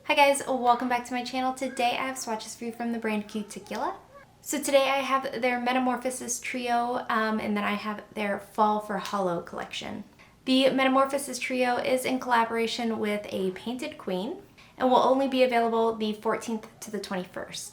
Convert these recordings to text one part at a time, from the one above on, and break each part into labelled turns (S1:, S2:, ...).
S1: Hi guys, welcome back to my channel. Today I have swatches for you from the brand Cuticula. So today I have their Metamorphosis trio and then I have their Fall for Holo collection. The Metamorphosis trio is in collaboration with a painted queen and will only be available the 14th to the 21st.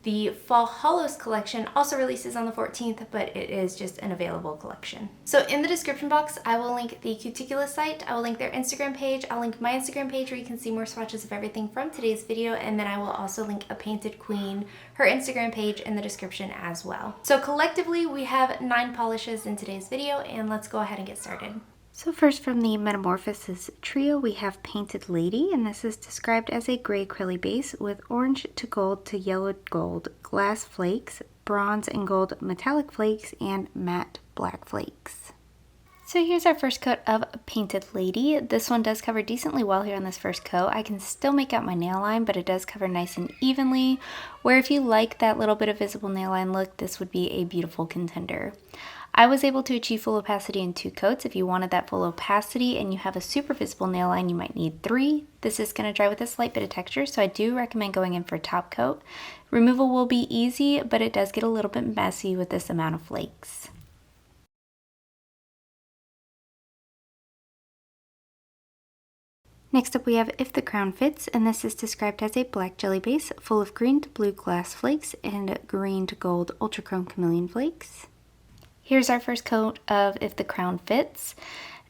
S1: The Fall Holos collection also releases on the 14th, but it is just an available collection. So in the description box, I will link the Cuticula site, I will link their Instagram page, I'll link my Instagram page where you can see more swatches of everything from today's video, and then I will also link a painted queen, her Instagram page in the description as well. So collectively, we have 9 polishes in today's video, and let's go ahead and get started. So first from the Metamorphosis trio, we have Painted Lady, and this is described as a gray acrylic base with orange to yellow gold glass flakes, bronze and gold metallic flakes, and matte black flakes. So here's our first coat of Painted Lady. This one does cover decently well here on this first coat. I can still make out my nail line, but it does cover nice and evenly, where if you like that little bit of visible nail line look, this would be a beautiful contender. I was able to achieve full opacity in 2 coats. If you wanted that full opacity and you have a super visible nail line, you might need 3. This is going to dry with a slight bit of texture, so I do recommend going in for a top coat. Removal will be easy, but it does get a little bit messy with this amount of flakes. Next up we have If the Crown Fits, and this is described as a black jelly base full of green to blue glass flakes and green to gold ultra chrome chameleon flakes. Here's our first coat of If the Crown Fits.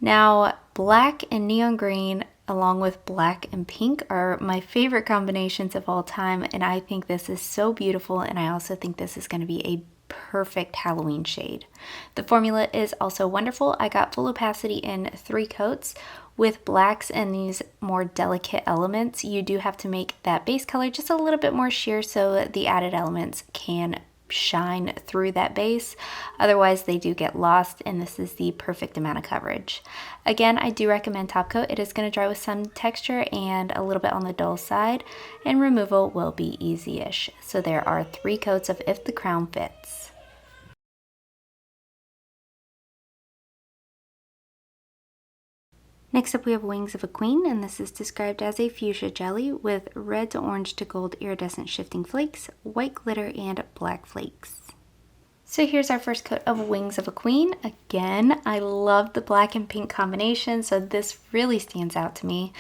S1: Now, black and neon green along with black and pink are my favorite combinations of all time, and I think this is so beautiful, and I also think this is going to be a perfect Halloween shade. The formula is also wonderful. I got full opacity in 3 coats. With blacks and these more delicate elements, you do have to make that base color just a little bit more sheer so the added elements can shine through that base. Otherwise they do get lost, and this is the perfect amount of coverage. Again, I do recommend top coat. It is going to dry with some texture and a little bit on the dull side, and removal will be easy-ish. So there are 3 coats of If the Crown Fits. Next up we have Wings of a Queen, and this is described as a fuchsia jelly with red to orange to gold iridescent shifting flakes, white glitter, and black flakes. So here's our first coat of Wings of a Queen. Again, I love the black and pink combination, so this really stands out to me.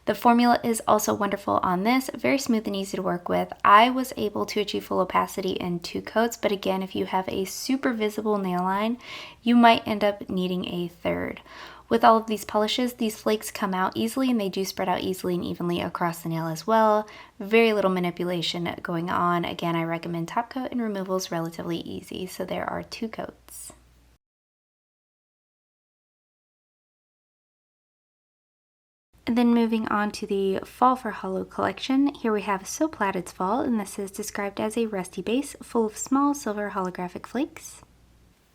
S1: The formula is also wonderful on this, very smooth and easy to work with. I was able to achieve full opacity in 2 coats, but again, if you have a super visible nail line, you might end up needing a 3rd. With all of these polishes, these flakes come out easily, and they do spread out easily and evenly across the nail as well. Very little manipulation going on. Again, I recommend top coat, and removal is relatively easy, so there are 2 coats. And then moving on to the Fall for Holo collection, here we have So Plaid It's Fall, and this is described as a rusty base full of small silver holographic flakes.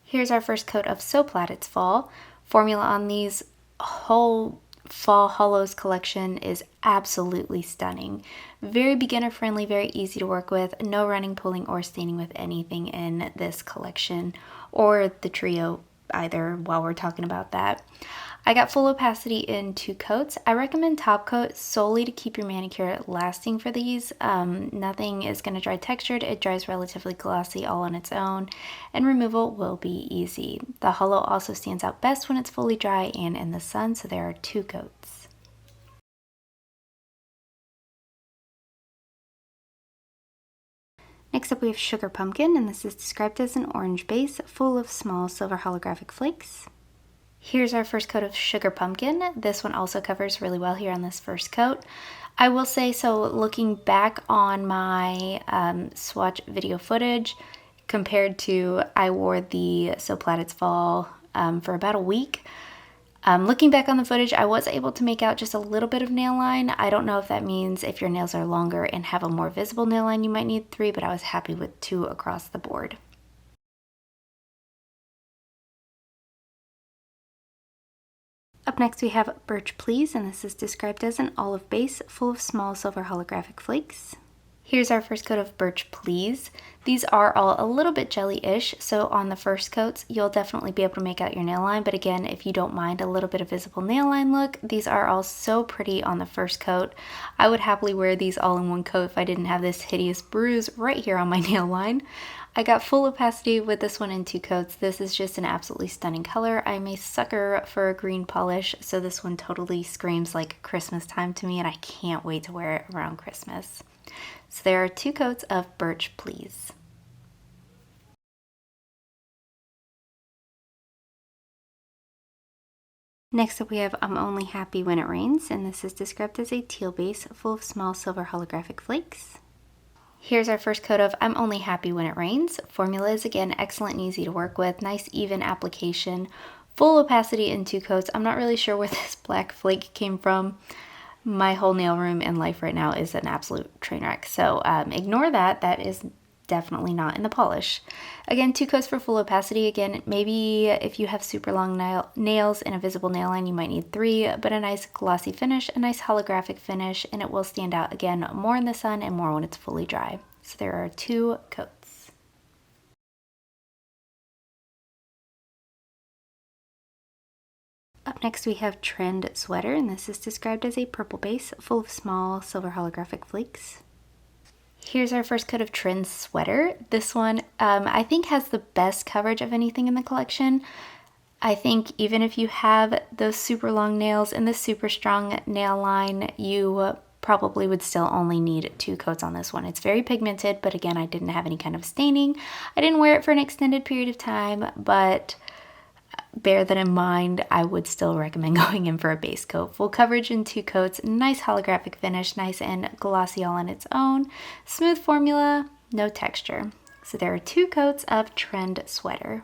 S1: Here's our first coat of So Plaid It's Fall. Formula on these whole Fall Holos collection is absolutely stunning. Very beginner friendly, very easy to work with. No running, pulling, or staining with anything in this collection, or the trio either, while we're talking about that. I got full opacity in 2 coats. I recommend top coat solely to keep your manicure lasting for these. Nothing is going to dry textured. It dries relatively glossy all on its own, and removal will be easy. The Holo also stands out best when it's fully dry and in the sun, so there are 2 coats. Next up we have Sugar Pumpkin, and this is described as an orange base full of small silver holographic flakes. Here's our first coat of Sugar Pumpkin. This one also covers really well here on this first coat. I will say, so looking back on my swatch video footage, compared to I wore the So Plaid It's Fall for about a week. Looking back on the footage, I was able to make out just a little bit of nail line. I don't know if that means if your nails are longer and have a more visible nail line, you might need 3, but I was happy with 2 across the board. Up next we have Birch Please, and this is described as an olive base full of small silver holographic flakes. Here's our first coat of Birch Please. These are all a little bit jelly-ish, so on the first coats, you'll definitely be able to make out your nail line, but again, if you don't mind a little bit of visible nail line look, these are all so pretty on the first coat. I would happily wear these all in one coat if I didn't have this hideous bruise right here on my nail line. I got full opacity with this one in 2 coats. This is just an absolutely stunning color. I'm a sucker for a green polish, so this one totally screams like Christmas time to me, and I can't wait to wear it around Christmas. So there are 2 coats of Birch Please. Next up we have I'm Only Happy When It Rains, and this is described as a teal base full of small silver holographic flakes. Here's our first coat of I'm Only Happy When It Rains. Formula is again excellent and easy to work with, nice even application, full opacity in 2 coats. I'm not really sure where this black flake came from. My whole nail room in life right now is an absolute train wreck, so ignore that. That is definitely not in the polish. Again, 2 coats for full opacity. Again, maybe if you have super long nails and a visible nail line, you might need 3, but a nice glossy finish, a nice holographic finish, and it will stand out again more in the sun and more when it's fully dry. So there are 2 coats. Up next we have Trend Sweater, and this is described as a purple base full of small silver holographic flakes. Here's our first coat of Trend Sweater. This one I think has the best coverage of anything in the collection. I think even if you have those super long nails and this super strong nail line, you probably would still only need 2 coats on this one. It's very pigmented, but again, I didn't have any kind of staining. I didn't wear it for an extended period of time, but bear that in mind, I would still recommend going in for a base coat. Full coverage in 2 coats, nice holographic finish, nice and glossy all on its own. Smooth formula, no texture. So there are 2 coats of Trend Sweater.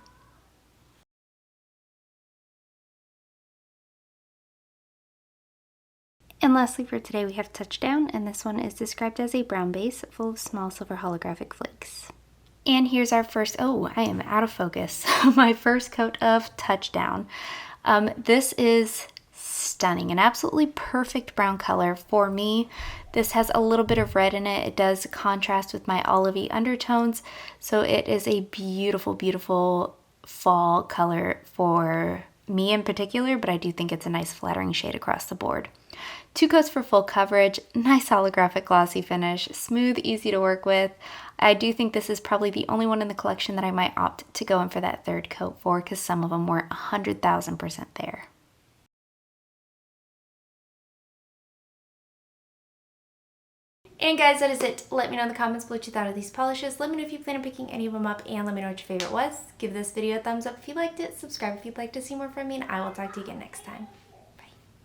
S1: And lastly for today we have Touchdown, and this one is described as a brown base full of small silver holographic flakes. And here's our first, oh, I am out of focus, my first coat of Touchdown. This is stunning, an absolutely perfect brown color for me. This has a little bit of red in it. It does contrast with my olivey undertones, so it is a beautiful, beautiful fall color for me in particular, but I do think it's a nice flattering shade across the board. 2 coats for full coverage, nice holographic glossy finish, smooth, easy to work with. I do think this is probably the only one in the collection that I might opt to go in for that 3rd coat for, because some of them were 100,000% there. And guys, that is it. Let me know in the comments what you thought of these polishes. Let me know if you plan on picking any of them up, and let me know what your favorite was. Give this video a thumbs up if you liked it, subscribe if you'd like to see more from me, and I will talk to you again next time.